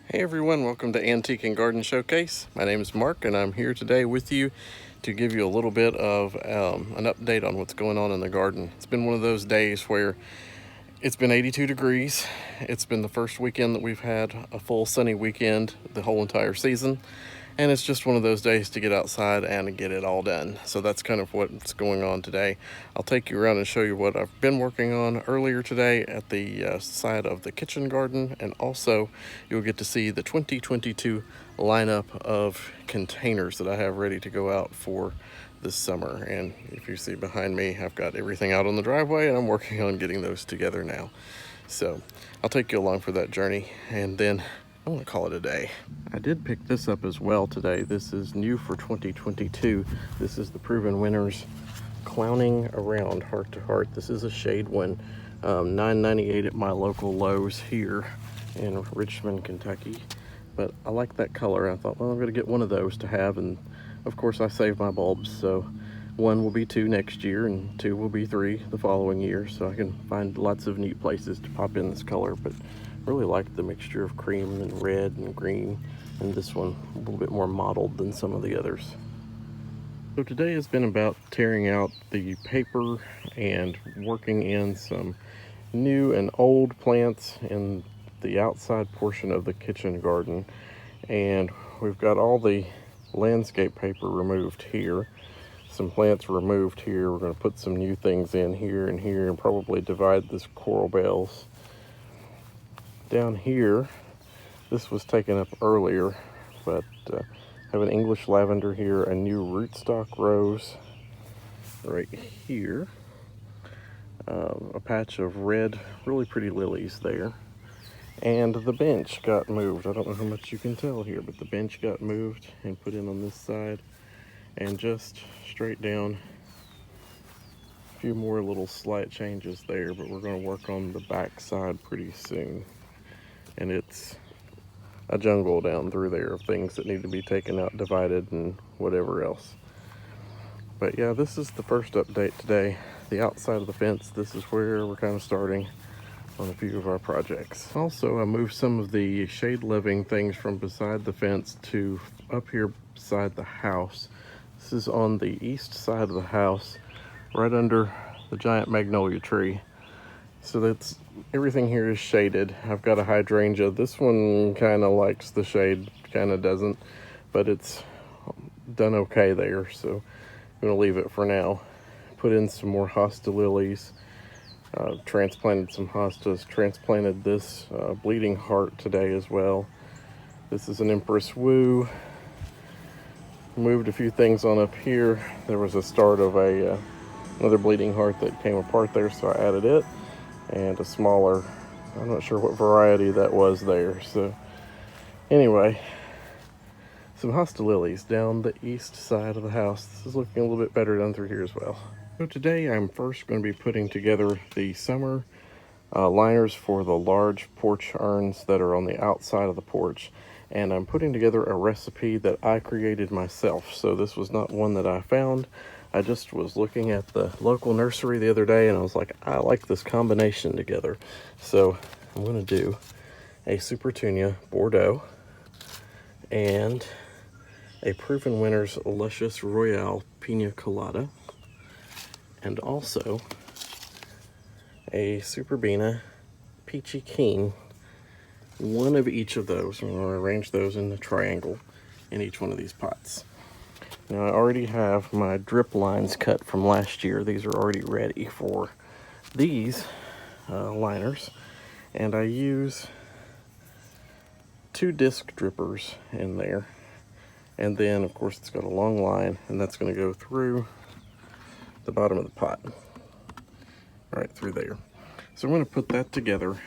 Hey everyone, welcome to Antique and Garden Showcase. My name is Mark and I'm here today with you to give you a little bit of an update on what's going on in the garden. It's been one of those days where it's been 82 degrees. It's been the first weekend that we've had a full sunny weekend the whole entire season. And it's just one of those days to get outside and get it all done. So that's kind of what's going on today. I'll take you around and show you what I've been working on earlier today at the side of the kitchen garden, and also you'll get to see the 2022 lineup of containers that I have ready to go out for this summer. And if you see behind me, I've got everything out on the driveway and I'm working on getting those together now. So I'll take you along for that journey, and then I'm gonna call it a day. I did pick this up as well today. This is new for 2022. This is the Proven Winners Clowning Around Heart to Heart. This is a shade one, $9.98 at my local Lowe's here in Richmond, Kentucky. But I like that color. I thought, well, I'm gonna get one of those to have, and of course I save my bulbs, so one will be 2 next year and 2 will be 3 the following year, so I can find lots of neat places to pop in this color. But really like the mixture of cream and red and green, and this one a little bit more mottled than some of the others. So today has been about tearing out the paper and working in some new and old plants in the outside portion of the kitchen garden. And we've got all the landscape paper removed here, some plants removed here. We're going to put some new things in here and here, and probably divide this coral bells. Down here, this was taken up earlier, but I have an English lavender here, a new rootstock rose right here, a patch of red, really pretty lilies there, and the bench got moved. I don't know how much you can tell here, but the bench got moved and put in on this side, and just straight down, a few more little slight changes there, but we're going to work on the back side pretty soon. And it's a jungle down through there of things that need to be taken out, divided, and whatever else. But yeah, this is the first update today. The outside of the fence, this is where we're kind of starting on a few of our projects. Also, I moved some of the shade living things from beside the fence to up here beside the house. This is on the east side of the house, right under the giant magnolia tree. So that's, everything here is shaded. I've got a hydrangea. This one kind of likes the shade, kind of doesn't, but it's done okay there, so I'm gonna leave it for now. Put in some more hosta lilies, transplanted some hostas, transplanted this bleeding heart today as well. This is an Empress Woo. Moved a few things on up here. There was a start of another bleeding heart that came apart there, so I added it. And a smaller, I'm not sure what variety that was there. So anyway, some hosta lilies down the east side of the house. This is looking a little bit better down through here as well. So today I'm first going to be putting together the summer liners for the large porch urns that are on the outside of the porch. And I'm putting together a recipe that I created myself. So this was not one that I found. I just was looking at the local nursery the other day and I was like, I like this combination together. So I'm going to do a Supertunia Bordeaux and a Proven Winners Luscious Royale Pina Colada, and also a Superbena Peachy Keen. One of each of those. I'm going to arrange those in the triangle in each one of these pots. Now I already have my drip lines cut from last year. These are already ready for these liners. And I use 2 disc drippers in there. And then of course it's got a long line, and that's going to go through the bottom of the pot. Right through there. So I'm going to put that together,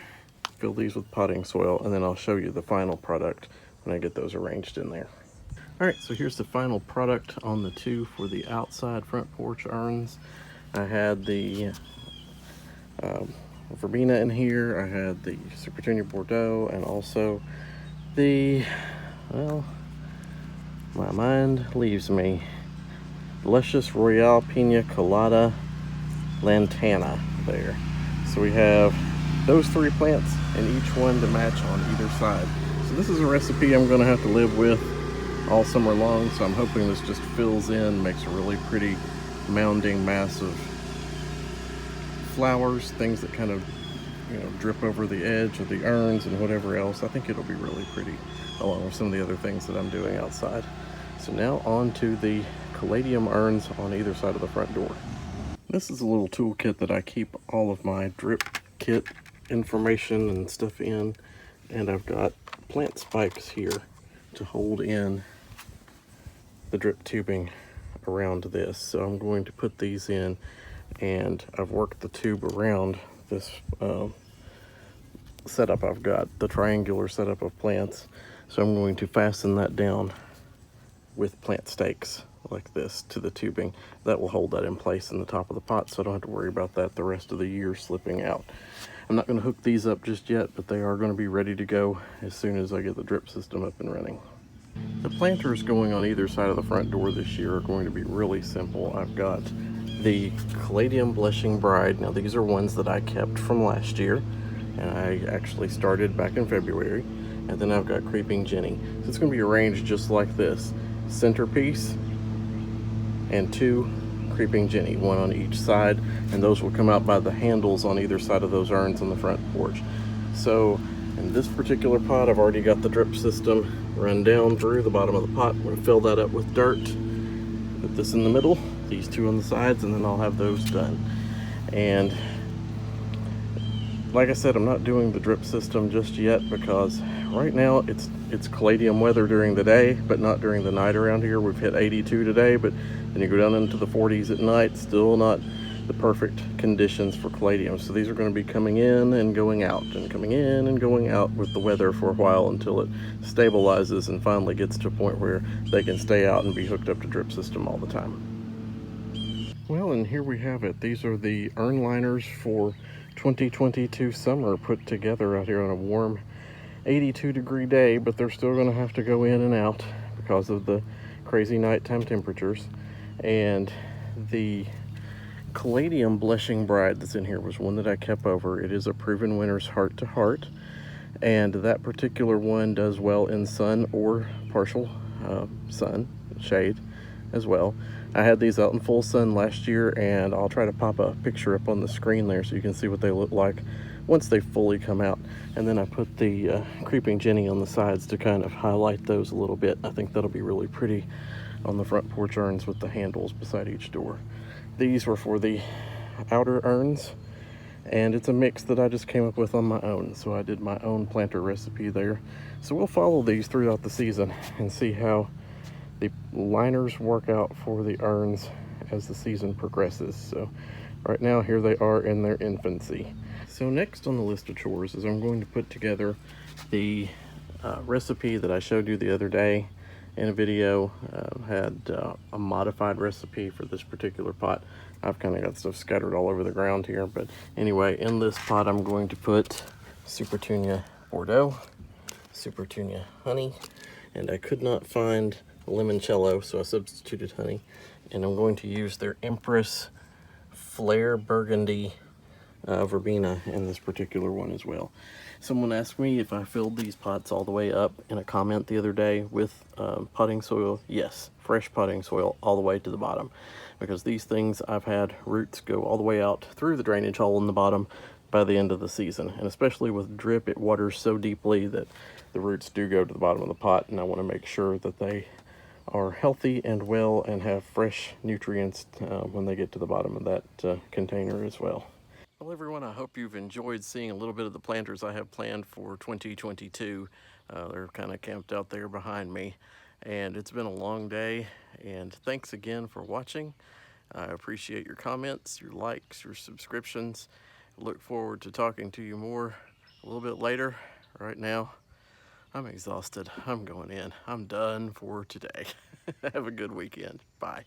fill these with potting soil, and then I'll show you the final product when I get those arranged in there. Alright, so here's the final product on the 2 for the outside front porch urns. I had the verbena in here, I had the Supertunia Bordeaux, and also the, well, my mind leaves me, Luscious Royale Pina Colada Lantana there. So we have those 3 plants and each one to match on either side. So So this is a recipe I'm going to have to live with all summer long, so I'm hoping this just fills in, makes a really pretty mounding mass of flowers, things that kind of, you know, drip over the edge of the urns and whatever else. I think it'll be really pretty, along with some of the other things that I'm doing outside. So now on to the caladium urns on either side of the front door. This is a little toolkit that I keep all of my drip kit information and stuff in, and I've got plant spikes here to hold in the drip tubing around this. So I'm going to put these in, and I've worked the tube around this setup I've got, the triangular setup of plants. So I'm going to fasten that down with plant stakes like this to the tubing. That will hold that in place in the top of the pot, so I don't have to worry about that the rest of the year slipping out. I'm not going to hook these up just yet, but they are going to be ready to go as soon as I get the drip system up and running. The planters going on either side of the front door this year are going to be really simple. I've got the Caladium Blushing Bride. Now these are ones that I kept from last year, and I actually started back in February. And then I've got Creeping Jenny. So it's going to be arranged just like this. Centerpiece and 2 Creeping Jenny, 1 on each side, and those will come out by the handles on either side of those urns on the front porch. So in this particular pot, I've already got the drip system run down through the bottom of the pot. I'm going to fill that up with dirt, put this in the middle, these 2 on the sides, and then I'll have those done. And like I said, I'm not doing the drip system just yet because right now it's caladium weather during the day, but not during the night around here. We've hit 82 today, but then you go down into the 40s at night, still not the perfect conditions for caladium. So these are going to be coming in and going out and coming in and going out with the weather for a while until it stabilizes and finally gets to a point where they can stay out and be hooked up to drip system all the time. Well, and here we have it. These are the urn liners for 2022 summer put together out here on a warm 82-degree day, but they're still going to have to go in and out because of the crazy nighttime temperatures. And the Caladium Blushing Bride that's in here was one that I kept over. It is a proven winner's heart to heart, and that particular one does well in sun or partial sun, shade as well. I had these out in full sun last year, and I'll try to pop a picture up on the screen there so you can see what they look like once they fully come out. And then I put the Creeping Jenny on the sides to kind of highlight those a little bit. I think that'll be really pretty on the front porch urns with the handles beside each door. These were for the outer urns, and it's a mix that I just came up with on my own. So I did my own planter recipe there. So we'll follow these throughout the season and see how the liners work out for the urns as the season progresses. So right now, here they are in their infancy. So next on the list of chores is I'm going to put together the recipe that I showed you the other day in a video. Had a modified recipe for this particular pot. I've kind of got stuff scattered all over the ground here, but anyway, in this pot I'm going to put Supertunia Bordeaux, Supertunia Honey, and I could not find limoncello, so I substituted honey, and I'm going to use their Empress Flare Burgundy verbena in this particular one as well. Someone asked me if I filled these pots all the way up in a comment the other day with potting soil. Yes, fresh potting soil all the way to the bottom, because these things I've had roots go all the way out through the drainage hole in the bottom by the end of the season. And especially with drip, it waters so deeply that the roots do go to the bottom of the pot, and I want to make sure that they are healthy and well and have fresh nutrients when they get to the bottom of that container as well. Well, everyone, I hope you've enjoyed seeing a little bit of the planters I have planned for 2022. They're kind of camped out there behind me, and it's been a long day, and thanks again for watching. I appreciate your comments, your likes, your subscriptions. Look forward to talking to you more a little bit later. Right now, I'm exhausted. I'm going in. I'm done for today. Have a good weekend. Bye.